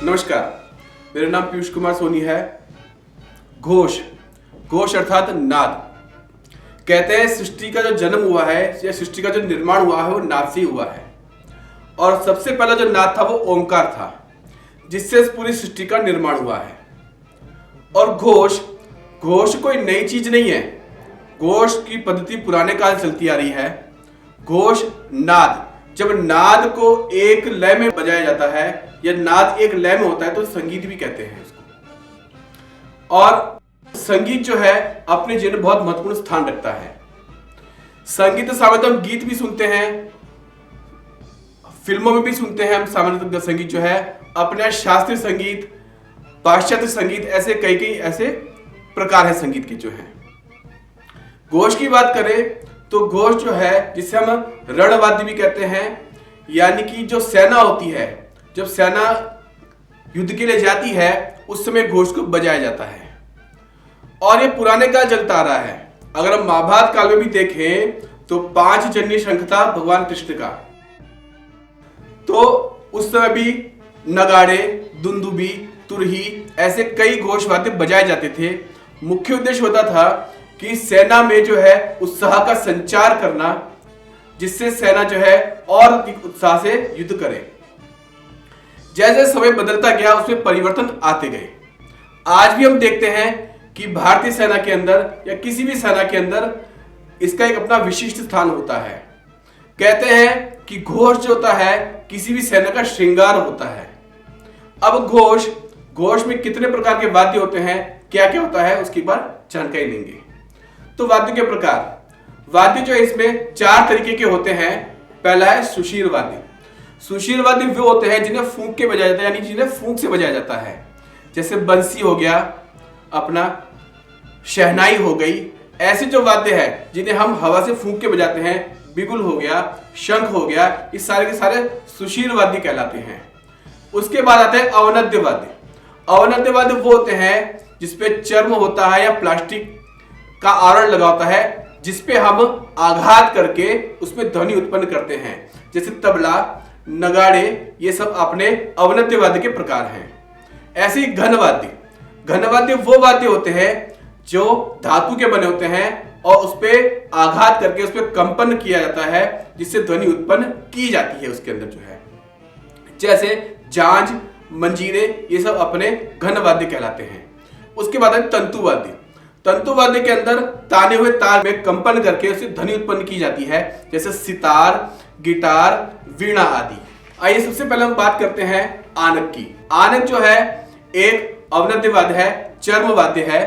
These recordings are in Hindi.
नमस्कार, मेरा नाम पीयूष कुमार सोनी है। घोष, घोष अर्थात नाद। कहते हैं सृष्टि का जो जन्म हुआ है या सृष्टि का जो निर्माण हुआ है वो नाद से ही हुआ है। और सबसे पहला जो नाद था वो ओंकार था, जिससे पूरी सृष्टि का निर्माण हुआ है। और घोष, घोष कोई नई चीज नहीं है। घोष की पद्धति पुराने काल से चलती आ रही है। घोष नाद, जब नाद को एक लय में बजाया जाता है या नाद एक लय में होता है तो संगीत भी कहते हैं उसको। और संगीत जो है अपने जीवन में बहुत महत्वपूर्ण स्थान रखता है। संगीत सामान्यतः हम गीत भी सुनते हैं, फिल्मों में भी सुनते हैं हम। सामान्यतः संगीत जो है अपने शास्त्रीय संगीत, पाश्चात्य संगीत, ऐसे कई ऐसे प्रकार है संगीत के जो है। घोष की बात करें तो घोष जो है जिसे हम रणवाद्य भी कहते हैं, यानी कि जो सेना होती है, जब सेना युद्ध के लिए जाती है उस समय घोष को बजाया जाता है। और ये पुराने काल चलता आ रहा है। अगर हम महाभारत काल में भी देखें तो 5 जन्य शंख था भगवान कृष्ण का, तो उस समय भी नगाड़े, दुंदुबी, तुरही, ऐसे कई घोष वाद्य बजाए जाते थे। मुख्य उद्देश्य होता था कि सेना में जो है उत्साह का संचार करना, जिससे सेना जो है और अधिक उत्साह से युद्ध करे। जैसे समय बदलता गया उसमें परिवर्तन आते गए। आज भी हम देखते हैं कि भारतीय सेना के अंदर या किसी भी सेना के अंदर इसका एक अपना विशिष्ट स्थान होता है। कहते हैं कि घोष जो होता है किसी भी सेना का श्रृंगार होता है। अब घोष में कितने प्रकार के वाद्य होते हैं, क्या क्या होता है, उसकी बार जानकारी लेंगे। तो वाद्य के प्रकार, वाद्य जो है इसमें 4 तरीके के होते हैं। पहला है सुशील वाद्य। सुशील वाद्य वो होते हैं जिन्हें फूंक के बजाया जाता है, यानी जिन्हें फूंक से बजाया जाता है। जैसे बंसी हो गया, अपना शहनाई हो गई। ऐसे जो वाद्य है जिन्हें हम हवा से फूंक के बजाते हैं, बिगुल हो गया, शंख हो गया, इस सारे के सारे सुशील वाद्य कहलाते हैं। उसके बाद आते हैं अवनद्य वाद्य। अवनद्य वाद्य वो होते हैं जिसपे चर्म होता है या प्लास्टिक का आवरण लगा होता है, जिसपे हम आघात करके उसमें ध्वनि उत्पन्न करते हैं। जैसे तबला, नगाड़े, ये सब अपने अवनद्य वाद्य के प्रकार हैं। ऐसे ही घनवाद्य। घनवाद्य वो वाद्य होते हैं जो धातु के बने होते हैं और उसपे आघात करके उसपे कंपन किया जाता है, जिससे ध्वनि उत्पन्न की जाती है उसके अंदर जो है। जैसे झांझ, मंजीरे, ये सब अपने घनवाद्य कहलाते हैं। उसके बाद है तंतुवाद्य। तंतुवाद्य के अंदर ताने हुए तार में कंपन करके उससे ध्वनि उत्पन्न की जाती है, जैसे सितार, गिटार, वीणा आदि। आइए सबसे पहले हम बात करते हैं आनक की। आनक जो है एक अवनद्य वाद्य है, चर्म वाद्य है।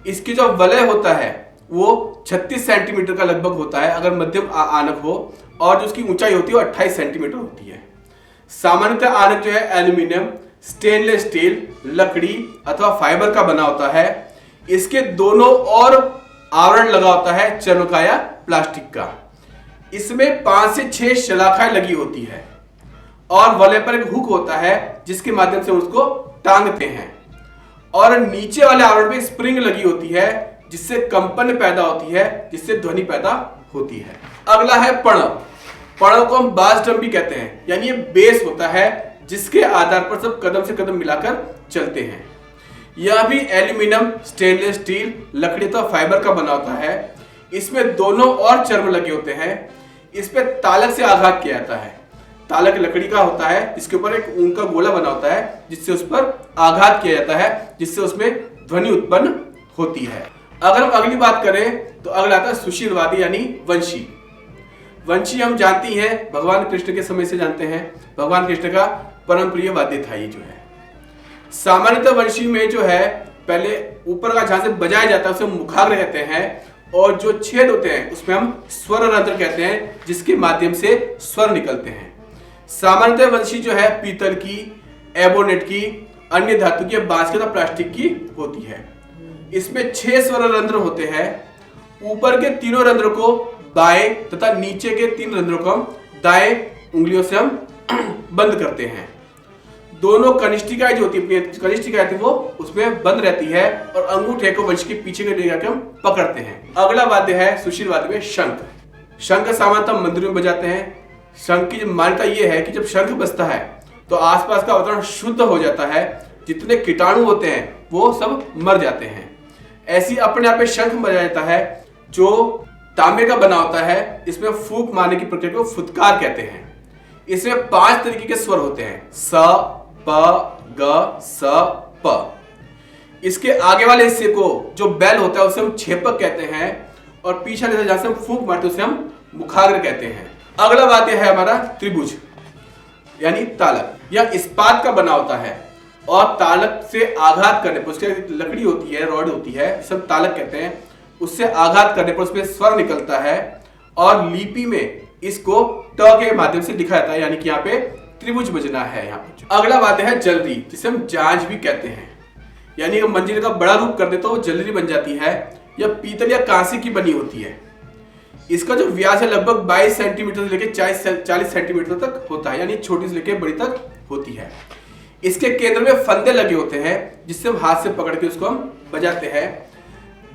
इसकी जो वलय होता है वो 36 सेंटीमीटर का लगभग होता है अगर मध्यम आनक हो, और जो उसकी ऊंचाई होती है वो 28 सेंटीमीटर होती है। सामान्यतः आनक जो है एल्यूमिनियम, स्टेनलेस स्टील, लकड़ी अथवा फाइबर का बना होता है। इसके दोनों और आवरण लगा होता है चर्म का या प्लास्टिक का। इसमें 5 से 6 शलाखाएं लगी होती है और वलय पर एक हुक होता है जिसके माध्यम से उसको टांगते हैं। और नीचे वाले आवरण पे स्प्रिंग लगी होती है जिससे कंपन पैदा होती है, जिससे ध्वनि पैदा होती है। अगला है प्रणव। प्रणव को हम बास ड्रम भी कहते हैं, यानी ये बेस होता है जिसके आधार पर सब कदम से कदम मिलाकर चलते हैं। यह भी एल्यूमिनियम, स्टेनलेस स्टील, लकड़ी तो फाइबर का बना होता है। इसमें दोनों और चर्म लगे होते हैं। इस पे तालक से आघात किया जाता है। तालक लकड़ी का होता है जिसके ऊपर एक ऊन का गोला बना होता है, जिससे उस पर आघात किया जाता है, जिससे उसमें ध्वनि उत्पन्न होती है। अगर हम अगली बात करें तो अगला आता है सुशील वाद्य यानी वंशी। वंशी हम जानती हैं भगवान कृष्ण के समय से जानते हैं। भगवान कृष्ण का परम प्रिय वाद्य था ये जो है। सामान्यतः वंशी में जो है पहले ऊपर का जहां से बजाया जाता है उसे मुखाग्र कहते हैं, और जो छेद होते हैं उसमें हम स्वर रंध्र कहते हैं, जिसके माध्यम से स्वर निकलते हैं। सामान्यतः वंशी जो है पीतल की, एबोनेट की, अन्य धातु की, बांस की तथा प्लास्टिक की होती है। इसमें 6 स्वर रंध्र होते हैं। ऊपर के तीनों रंध्र को बाएं तथा नीचे के 3 रंध्रों को हम दाएं उंगलियों से हम बंद करते हैं। दोनों कनिष्ठिकाएं जो होती है, कनिष्ठिकाएं थी वो उसमें बंद रहती है, और अंगूठे को वंश के पीछे के ले जाकर हम पकड़ते हैं। अगला वाद्य है सुशील वाद्य में शंख। शंख सामान्यतः मंदिरों में बजाते हैं, शंख की मान्यता यह है कि जब शंख बजता है तो आसपास का वातावरण शुद्ध हो जाता है, जितने कीटाणु होते हैं वो सब मर जाते हैं। ऐसी अपने आप में शंख बजाया जाता है जो तांबे का बना होता है। इसमें फूंक मारने की प्रक्रिया को फुदकार कहते हैं। इसमें 5 तरीके के स्वर होते हैं, स, प, ग, स, प। इसके आगे वाले हिस्से को जो बैल होता है उसे हम छेपक कहते हैं, और पीछे वाले जहां से हम फूंक मारते हैं उसे हम मुखाग्र कहते हैं। अगला वाद्य है हमारा त्रिभुज यानी तालक। यह इस्पात का बना होता है और तालक से आघात करने पर, उसकी लकड़ी होती है, रॉड होती है, जिसे हम तालक कहते हैं, उससे आघात करने पर उसमें स्वर निकलता है और लिपि में इसको ट के माध्यम से लिखा जाता है, यानी कि यहाँ पे त्रिभुज बजना है यहाँ पे। अगला वाद्य है जलरी, जिसे हम जांज भी कहते हैं, यानी अगर मंजीरे का बड़ा रूप कर दे तो जलरी बन जाती है। यह पीतल या कांसे की बनी होती है। इसका जो व्यास है लगभग 22 सेंटीमीटर से लेकर 40 सेंटीमीटर तक होता है, यानी छोटी से लेकर बड़ी तक होती है। इसके केंद्र में फंदे लगे होते हैं जिससे हम हाथ से पकड़ के उसको हम बजाते हैं।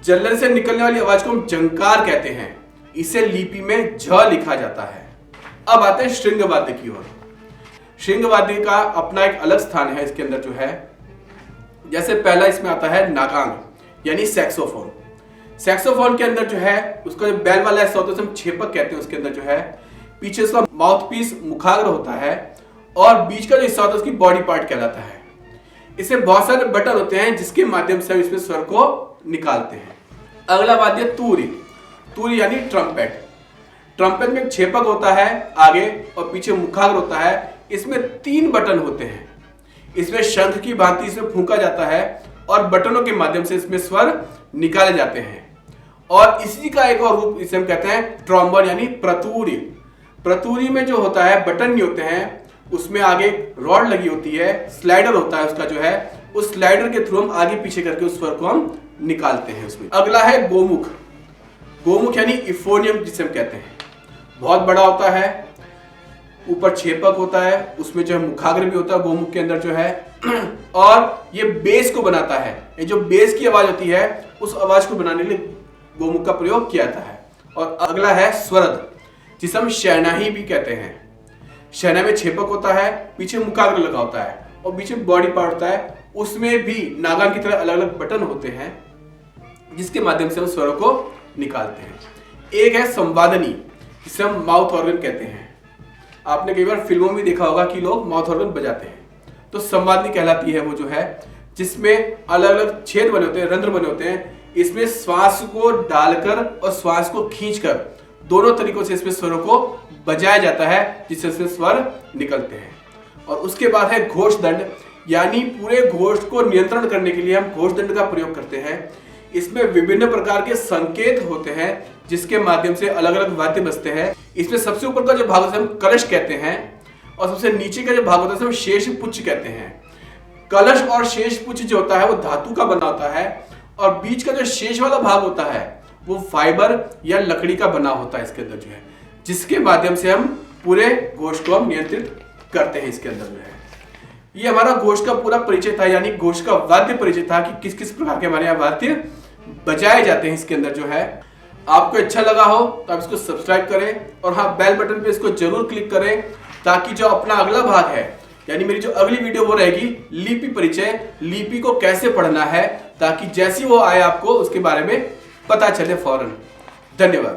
जल्लर से निकलने वाली आवाज को हम जंकार कहते हैं। इसे लिपि में झ लिखा जाता है। अब आते हैं श्रृंग वाद्य की ओर। श्रृंग वाद्य का अपना एक अलग स्थान है इसके अंदर जो है। जैसे पहला इसमें आता है नागांग यानी सैक्सोफोन। सैक्सोफोन के अंदर जो है उसका जो बैल वाला हिस्सा होता है उसे हम छेपक कहते हैं। उसके अंदर जो है पीछे उसका माउथ पीस मुखाग्र होता है और बीच का जो हिस्सा होता है उसकी बॉडी पार्ट कहलाता है। इसमें बहुत सारे बटन होते हैं जिसके माध्यम से हम इसमें स्वर को निकालते हैं। अगला वाद्य तूरी। तूरी यानी ट्रम्पेट। ट्रम्पेट में एक छेपक होता है आगे और पीछे मुखाग्र होता है। इसमें 3 बटन होते हैं। इसमें शंख की भांति इसमें फूंका जाता है और बटनों के माध्यम से इसमें स्वर निकाले जाते हैं। और इसी का एक और रूप इसे हम कहते हैं ट्रॉम्बोन यानी प्रतूरी। प्रतूरी में जो होता है बटन नहीं होते हैं, उसमें आगे रॉड लगी होती है, स्लाइडर होता है उसका जो है, उस स्लाइडर के थ्रू हम आगे पीछे करके उस स्वर को हम निकालते हैं उसमें। अगला है गोमुख। गोमुख यानी इफोनियम जिसे हम कहते हैं। बहुत बड़ा होता है, ऊपर छेपक होता है, उसमें जो है मुखाग्र भी होता है गोमुख के अंदर जो है, और ये बेस को बनाता है। ये जो बेस की आवाज होती है उस आवाज को बनाने के लिए गोमुख का प्रयोग किया जाता है। और अगला है स्वरद, जिसे हम शहनाई भी कहते हैं। शहनाई में छेपक होता है, पीछे मुखाग्र लगा होता है और पीछे बॉडी पार्ट होता है। उसमें भी नागांग की तरह अलग अलग बटन होते हैं जिसके माध्यम से हम स्वरों को निकालते हैं। एक है संवादनी, जिसे हम माउथ ऑर्गन कहते हैं। आपने कई बार फिल्मों में देखा होगा कि लोग माउथ ऑर्गन बजाते हैं, तो संवादनी कहलाती है वो जो है, जिसमें अलग अलग छेद बने होते हैं, रंध्र बने होते हैं। इसमें श्वास को डालकर और श्वास को खींचकर दोनों तरीकों से इसमें स्वरों को बजाया जाता है, जिससे इसमें स्वर निकलते हैं। और उसके बाद है घोषदंड, यानी पूरे घोष को नियंत्रण करने के लिए हम घोषदंड का प्रयोग करते हैं। इसमें विभिन्न प्रकार के संकेत होते हैं जिसके माध्यम से अलग अलग वाद्य बजते हैं। इसमें सबसे ऊपर का जो भाग होता है हम कलश कहते हैं और सबसे नीचे का जो भाग होता है हम शेष पुच्छ कहते हैं। कलश और शेष पुच्छ जो होता है वो धातु का बना होता है और बीच का जो शेष वाला भाग होता है वो फाइबर या लकड़ी का बना होता है इसके अंदर जो है, जिसके माध्यम से हम पूरे घोष को हम नियंत्रित करते हैं इसके अंदर जो है। ये हमारा घोष का पूरा परिचय था, यानी घोष का वाद्य परिचय था कि किस किस प्रकार के हमारे यहाँ वाद्य बजाए जाते हैं इसके अंदर जो है। आपको अच्छा लगा हो तो आप इसको सब्सक्राइब करें और हाँ बेल बटन पे इसको जरूर क्लिक करें, ताकि जो अपना अगला भाग है यानी मेरी जो अगली वीडियो वो रहेगी लिपि परिचय, लिपि को कैसे पढ़ना है, ताकि जैसी वो आए आपको उसके बारे में पता चले फौरन। धन्यवाद।